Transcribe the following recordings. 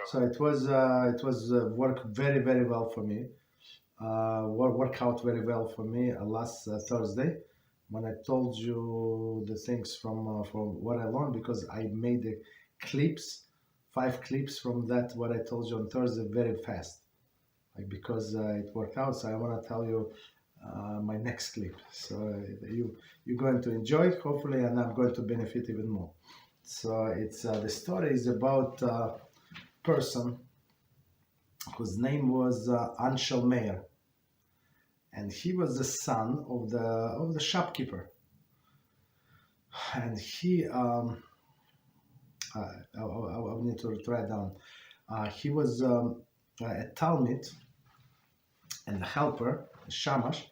So it was worked very very well for me. Work out very well for me last Thursday when I told you the things from what I learned, because I made the clips, 5 clips from that what I told you on Thursday very fast, like because it worked out. So I want to tell you my next clip. So you're going to enjoy it hopefully, and I'm going to benefit even more. So it's the story is about a person whose name was Anschel, and he was the son of the shopkeeper, and he I need to write down. He was a talmid and a helper, a shamash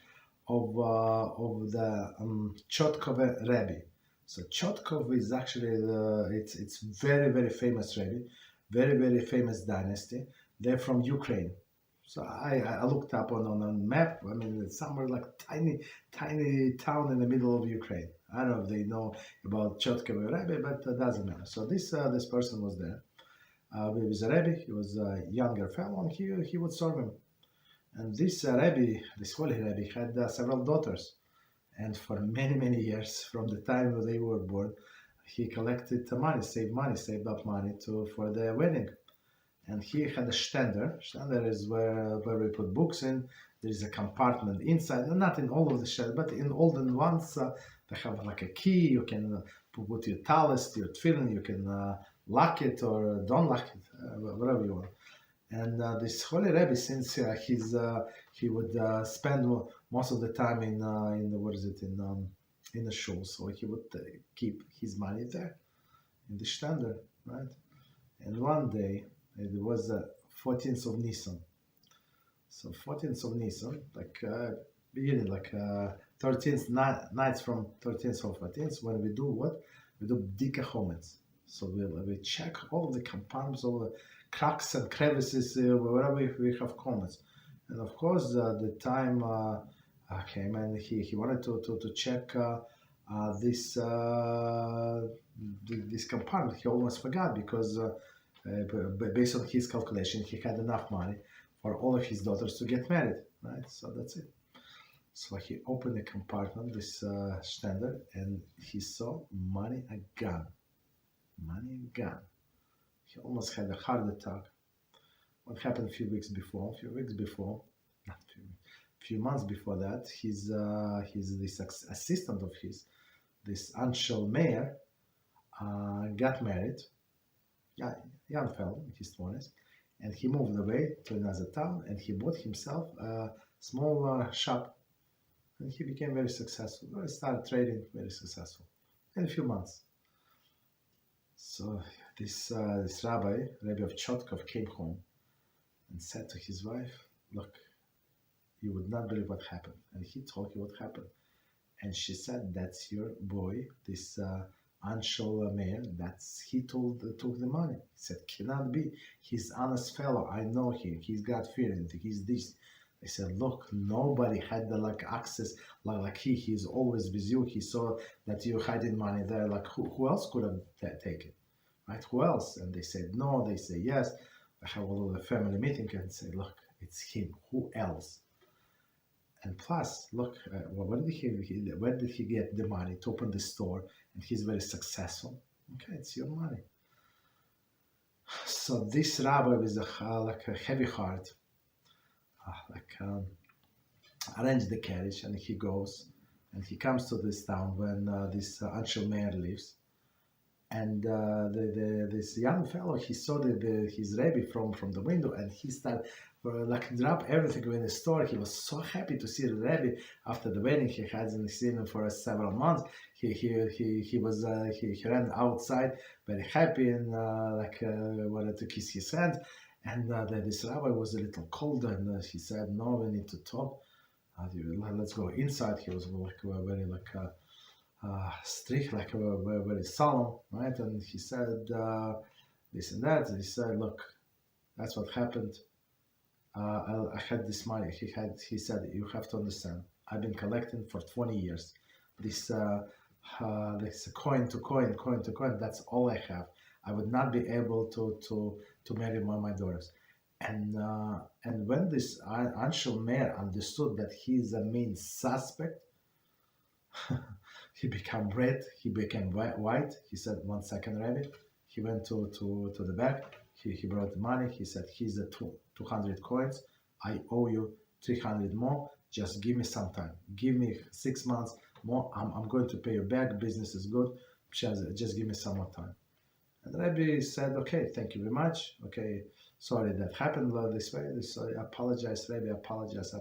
of the Chortkover Rebbe. So Chortkover is actually it's very very famous Rebbe, very very famous dynasty. They're from Ukraine. So I looked up on a map. I mean, it's somewhere like tiny town in the middle of Ukraine. I don't know if they know about Chortkover Rebbe, but it doesn't matter. So this person was there. He was a Rebbe. He was a younger fellow, and he would serve him. And this Rebbe, this holy Rebbe, had several daughters. And for many years, from the time they were born, he collected money, saved up money for the wedding. And he had a stender. Stender is where we put books in. There is a compartment inside, not in all of the shed, but in all the ones they have like a key. You can put your talis, your tefillin. You can lock it or don't lock it, whatever you want. And this holy Rebbe, since he would spend most of the time in the shul, so he would keep his money there in the stender, right? And one day, it was 14th of Nisan. So 14th of Nisan, like beginning, like 13th nights from 13th or 14th, when we do what? We do Bdika Chometz. So we check all the compartments, all the cracks and crevices, wherever we have comets. And of course, the time came, and he wanted to check this compartment. He almost forgot because based on his calculation, he had enough money for all of his daughters to get married, right? So that's it. So he opened the compartment, this standard, and he saw money and gun. Money and gun. He almost had a heart attack. What happened a few months before, his this assistant of his, this Anschel got married. Yeah, young fellow in his 20s, and he moved away to another town, and he bought himself a small shop, and he became very successful. He started trading, very successful in a few months. So this Rabbi of Chortkov, came home and said to his wife, "Look, you would not believe what happened." And he told you what happened. And she said, "That's your boy, this Anschel he took the money." He said, "Cannot be. He's honest fellow. I know him. He's got fear in it. He's this." They said, "Look, nobody had the access like he. He's always with you. He saw that you're hiding money there. Like who else could have taken, right? Who else?" And they said no. They say yes. I have a little family meeting and say, "Look, it's him. Who else?" And plus, look, where did he get the money to open the store? And he's very successful. Okay, it's your money. So this rabbi with a heavy heart, arranged the carriage, and he goes, and he comes to this town when this Anschel lives. And this young fellow, he saw his Rebbe from the window, and he started drop everything in the store. He was so happy to see the Rebbe after the wedding. He hadn't seen him for several months. He ran outside very happy and wanted to kiss his hand. And this rabbi was a little cold, and he said, "No, we need to talk. Let's go inside." He was very strict, very solemn, right? And he said this and that. He said, "Look, that's what happened. I had this money." He said, "You have to understand. I've been collecting for 20 years. This coin to coin. That's all I have. I would not be able to marry one of my daughters. And when this Anschel mayor understood that he is the main suspect, he became red, he became white. He said, 1 second, Rabbi. He went to the back, he brought the money, he said, here's the 200 coins, I owe you 300 more, just give me some time, give me 6 months more, I'm going to pay you back, business is good, just give me some more time. And Rabbi said, okay, thank you very much, okay, sorry that happened this way, sorry, I apologize, Rabbi, I apologize.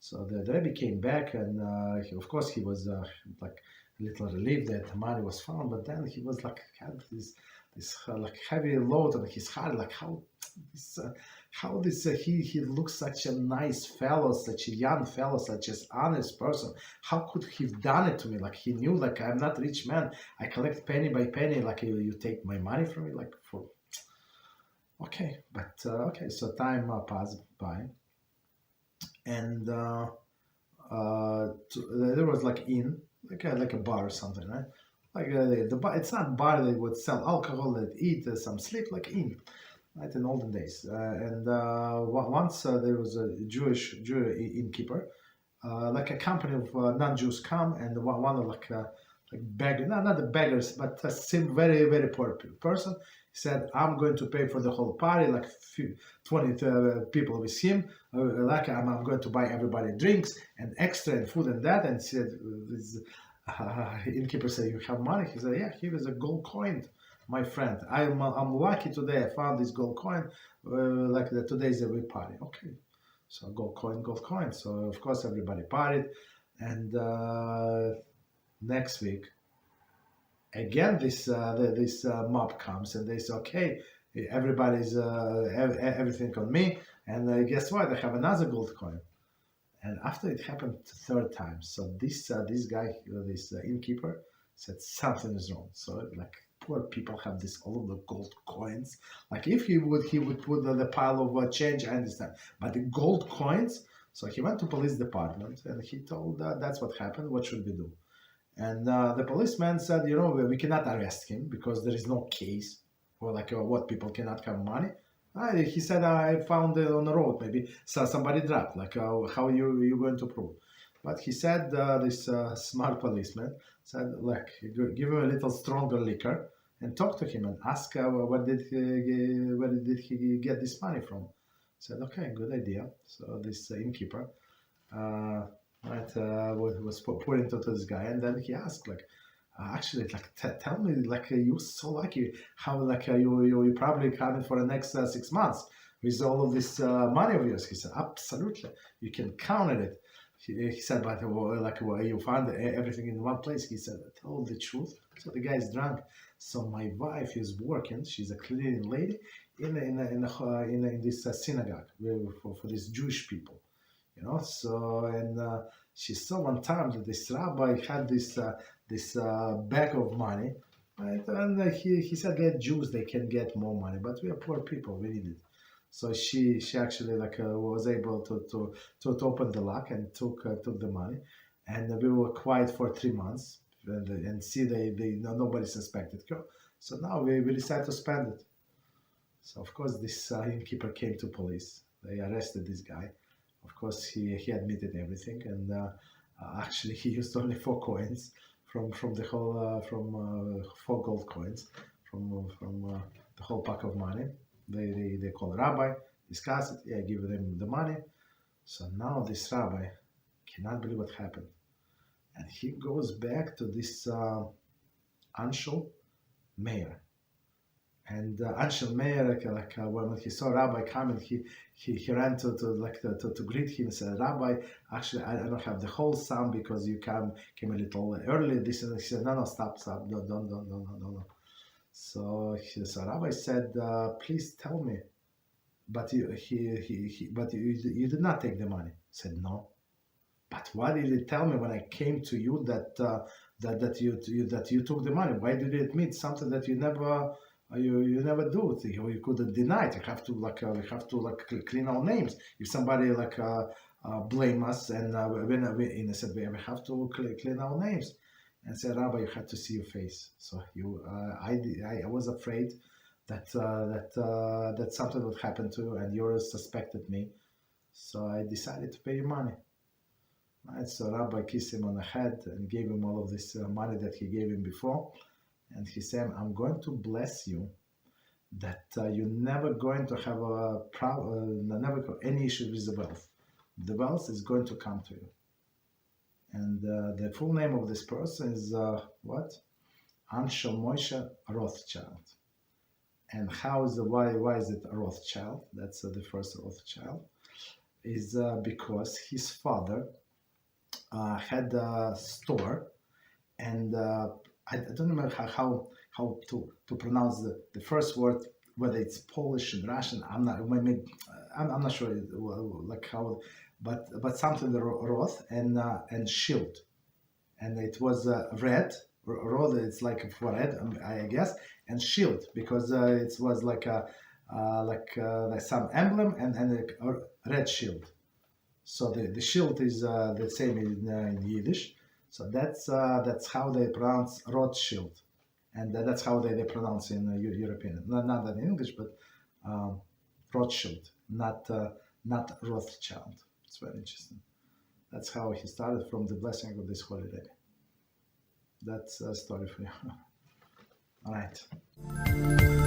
So the Rabbi came back, and of course he was like a little relieved that the money was found, but then he was like had this like heavy load on his heart, like how he looks such a nice fellow, such a young fellow, such an honest person. How could he have done it to me? Like he knew, like I'm not a rich man. I collect penny by penny. Like you take my money from me, like for. Okay, but okay. So time passed by. And there was like like a bar or something, right? Like the bar, it's not bar. They would sell alcohol, they'd eat, some sleep, like inn, right? In olden days. And once there was a Jewish innkeeper, like a company of non-Jews come, and one of like beggar, not the beggars, but a very very poor person. He said, I'm going to pay for the whole party, like 20 people with him. Like I'm going to buy everybody drinks and extra and food and that. And he said, this innkeeper said, you have money? He said, yeah, here is a gold coin, my friend. I'm lucky today. I found this gold coin. Like today's a big party. Okay, so gold coin. So of course everybody partied, and next week. Again, this mob comes and they say, okay, everybody's everything on me, and guess what? I have another gold coin. And after it happened third time, so this guy, this innkeeper, said something is wrong. So like poor people have this all of the gold coins. Like if he would put the pile of change, I understand, but the gold coins. So he went to police department and he told that's what happened. What should we do? And the policeman said, we cannot arrest him because there is no case, or like what, people cannot have money. He said, I found it on the road, maybe somebody dropped, like how you going to prove? But he said, this smart policeman said, like, give him a little stronger liquor and talk to him and ask where did he get this money from? He said, okay, good idea. So this innkeeper, was put into this guy, and then he asked, like, actually, like, tell me, like, you're so lucky, how, like, you probably coming for the next 6 months with all of this money of yours. He said, absolutely, you can count on it. He said, but like, you found everything in one place. He said, tell the truth. So the guy is drunk. So my wife is working. She's a cleaning lady in this synagogue for these Jewish people. So, and she saw one time that this rabbi had this bag of money, right? And he said that Jews, they can get more money, but we are poor people, we need it. So she actually was able to open the lock and took the money, and we were quiet for 3 months, and see nobody suspected. So now we decided to spend it. So of course this innkeeper came to police. They arrested this guy. Of course, he admitted everything, and actually he used only 4 coins from the whole 4 gold coins from the whole pack of money. They call Rabbi, discuss it, yeah, give them the money. So now this Rabbi cannot believe what happened, and he goes back to this Anschel mayor. And Anschel mayor, when he saw Rabbi coming, he ran to greet him and said, Rabbi, actually, I don't have the whole sum because you came a little early. This and he said, no, stop, no. So Rabbi said, please tell me, but you did not take the money. He said, no. But why did you tell me when I came to you that you took the money? Why did you admit something that you never? You never do it. You couldn't deny it. You have to clean our names. If somebody blame us, and when innocent, we have to clean our names. and said, Rabbi, you had to see your face. So I was afraid that something would happen to you, and you suspected me. So I decided to pay you money. Right? So Rabbi kissed him on the head and gave him all of this money that he gave him before. And he said, I'm going to bless you that you're never going to have any issue with the wealth. The wealth is going to come to you. And the full name of this person is what? Anschel Moshe Rothschild. And why is it a Rothschild? That's the first Rothschild. Is because his father had a store, and I don't remember how to pronounce the first word, whether it's Polish and Russian. I'm not sure like how, but something Roth and Shield, and it was red. Roth, it's like a forehead, I guess, and shield because it was like some emblem and a red shield. So the shield is the same in Yiddish. So that's how they pronounce Rothschild, and that's how they pronounce in European, not in English, but Rothschild, not Rothschild. It's very interesting. That's how he started, from the blessing of this holy Rebbe. That's a story for you. All right.